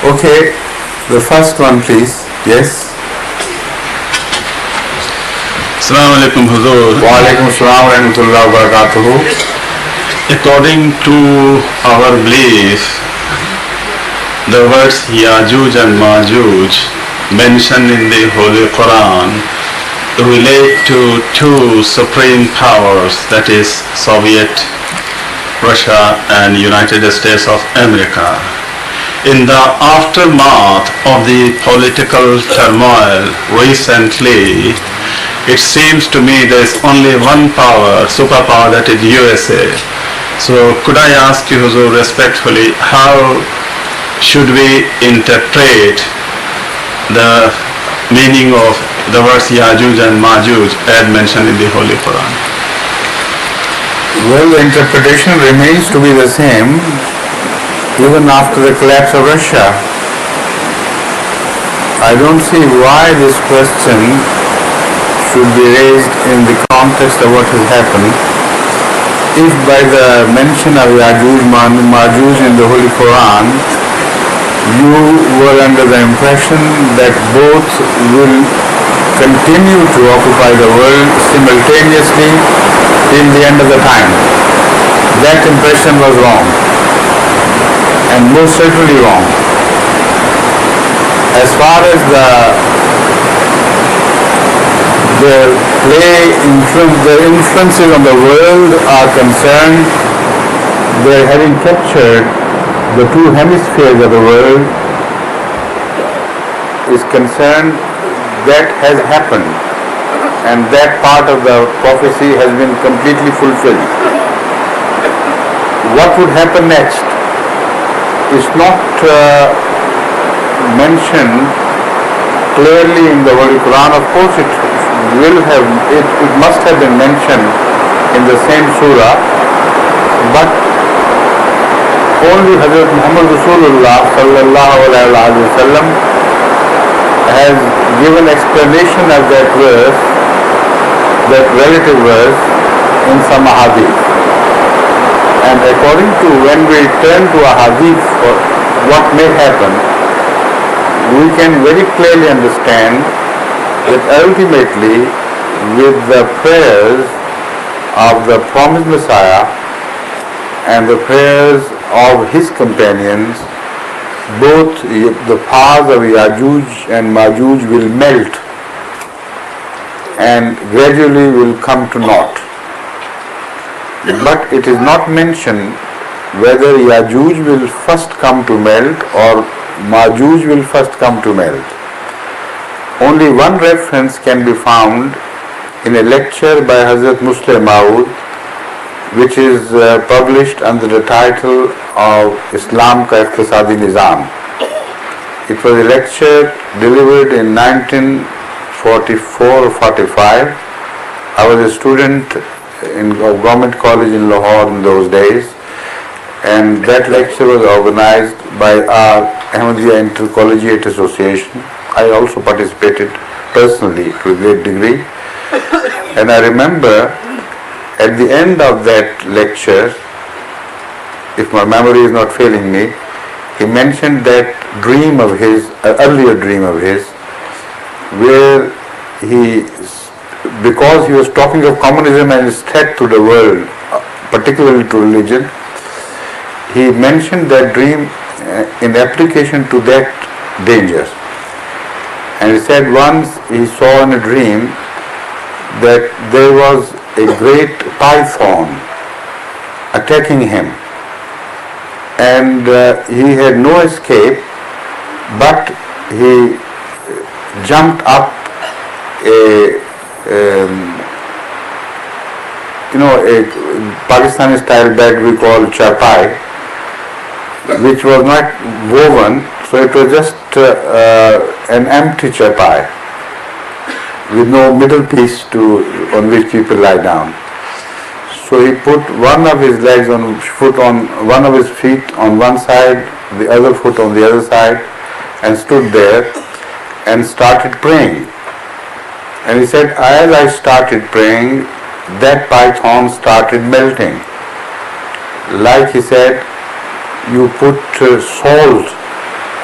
Okay, the first one please. Yes. Assalamu alaikum Huzur. Wa alaikum assalam wa rahmatullahi wa barakatuhu. According to our belief, the words Yajuj and Majuj mentioned in the Holy Quran relate to two supreme powers, that is Soviet Russia and United States of America. In the aftermath of the political turmoil recently, it seems to me there is only one power, superpower, that is USA. So could I ask you, Huzur, respectfully, how should we interpret the meaning of the verse Yajuj and Majuj as mentioned in the Holy Quran? Well, the interpretation remains to be the same even after the collapse of Russia. I don't see why this question should be raised in the context of what has happened. If by the mention of Yajuj and Majuj in the Holy Quran, you were under the impression that both will continue to occupy the world simultaneously till the end of the time, that impression was wrong, and most certainly wrong. As far as the influences on the world are concerned, they're having captured the two hemispheres of the world is concerned. That has happened, and that part of the prophecy has been completely fulfilled. What would happen next is not mentioned clearly in the Holy Quran. Of course it must have been mentioned in the same surah, but only Hadhrat Muhammad Rasulullah sallallahu alaihi wasallam has given explanation of that verse, that relative verse, in some hadith. And according to, when we turn to a hadith for what may happen, we can very clearly understand that ultimately, with the prayers of the promised Messiah and the prayers of his companions, both the powers of Yajuj and Majuj will melt and gradually will come to naught. But it is not mentioned whether Yajuj will first come to melt or Majuj will first come to melt. Only one reference can be found in a lecture by Hazrat Muslim Maud, which is published under the title of Islam Ka Iqtisadi Nizam. It was a lecture delivered in 1944 or 45. I was a student of Government College in Lahore in those days, and that lecture was organized by our Ahmadiyya Intercollegiate Association. I also participated personally to a great degree, and I remember at the end of that lecture, if my memory is not failing me, he mentioned that dream of his, earlier dream of his, where because he was talking of communism and its threat to the world, particularly to religion, he mentioned that dream in application to that danger. And he said once he saw in a dream that there was a great python attacking him, and he had no escape, but he jumped up a Pakistani style bed we call charpai, which was not woven, so it was just an empty charpai with no middle piece on which people lie down. So he put one of his legs one of his feet on one side, the other foot on the other side, and stood there and started praying. And he said, as I started praying, that python started melting. Like he said, you put salt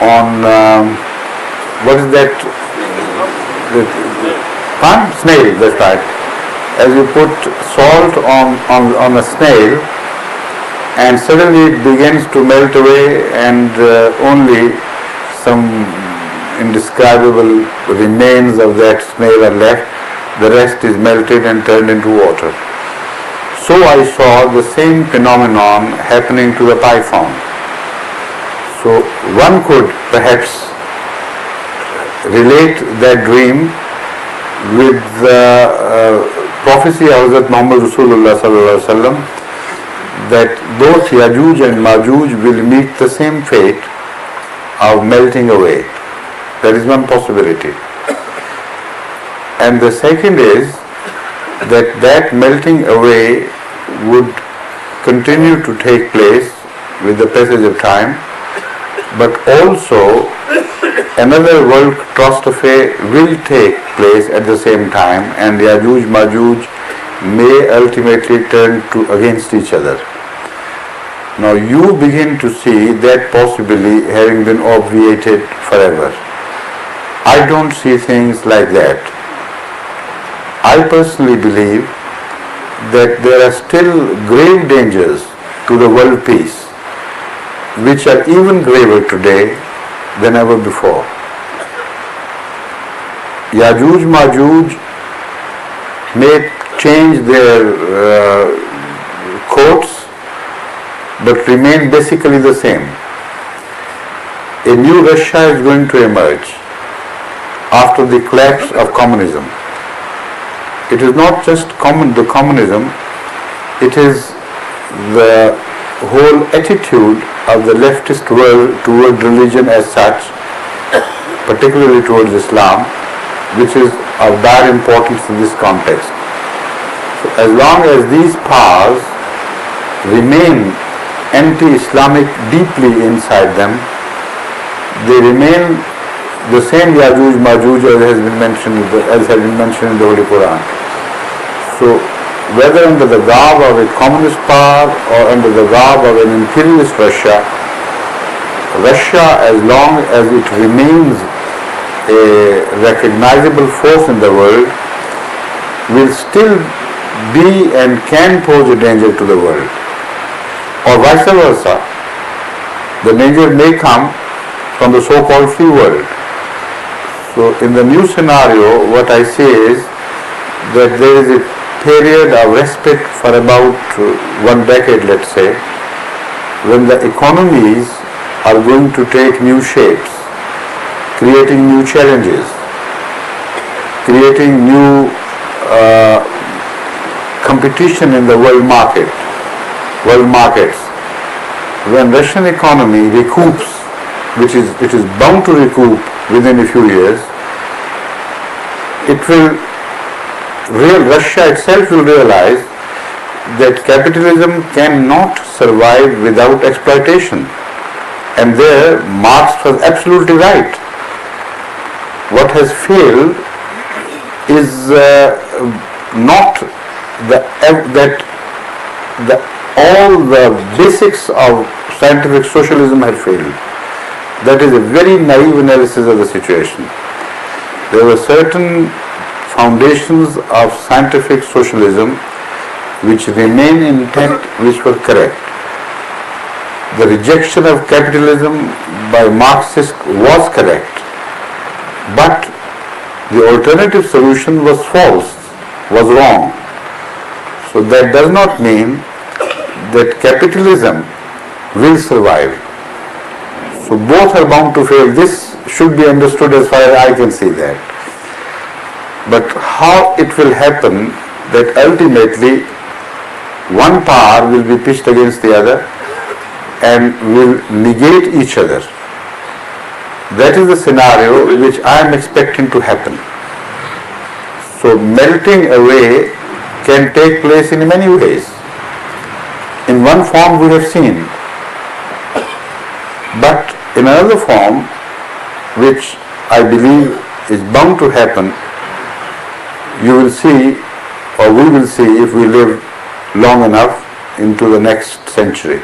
on what is that? Snail, that's right. As you put salt on a snail, and suddenly it begins to melt away, and only some indescribable remains of that snail are left. The rest is melted and turned into water. So I saw the same phenomenon happening to the python. So one could perhaps relate that dream with the prophecy of Hadhrat Muhammad Rasulullah sallallahu alaihi wasallam, that both Yajuj and Majuj will meet the same fate of melting away. That is one possibility. And the second is that melting away would continue to take place with the passage of time, but also another world catastrophe will take place at the same time, and Yajuj Majuj may ultimately turn against each other. Now you begin to see that possibly having been obviated forever. I don't see things like that. I personally believe that there are still grave dangers to the world peace, which are even graver today than ever before. Yajuj Majuj may change their courts, but remain basically the same. A new Russia is going to emerge after the collapse of communism. It is not just the communism, it is the whole attitude of the leftist world toward religion as such, particularly towards Islam, which is of dire importance in this context. So as long as these powers remain anti-Islamic deeply inside them, they remain the same Yajuj Majuj as has been mentioned in the Holy Quran. So whether under the garb of a communist power or under the garb of an imperialist Russia, as long as it remains a recognizable force in the world, will still be and can pose a danger to the world. Or vice versa, the danger may come from the so-called free world. So in the new scenario, what I say is that there is a period of respite for about 1 decade, let's say, when the economies are going to take new shapes, creating new challenges, creating new competition in the world markets. When Russian economy recoups, which it is bound to recoup within a few years, Russia itself will realize that capitalism cannot survive without exploitation. And there Marx was absolutely right. What has failed is not all the basics of scientific socialism have failed. That is a very naive analysis of the situation. There were certain foundations of scientific socialism which remain intact, which were correct. The rejection of capitalism by Marxists was correct, but the alternative solution was false, was wrong. So that does not mean that capitalism will survive. So both are bound to fail. This should be understood as far as I can see that. But how it will happen that ultimately one power will be pitched against the other and will negate each other. That is the scenario which I am expecting to happen. So melting away can take place in many ways. In one form we have seen, but in another form, which I believe is bound to happen, you will see, or we will see if we live long enough into the next century.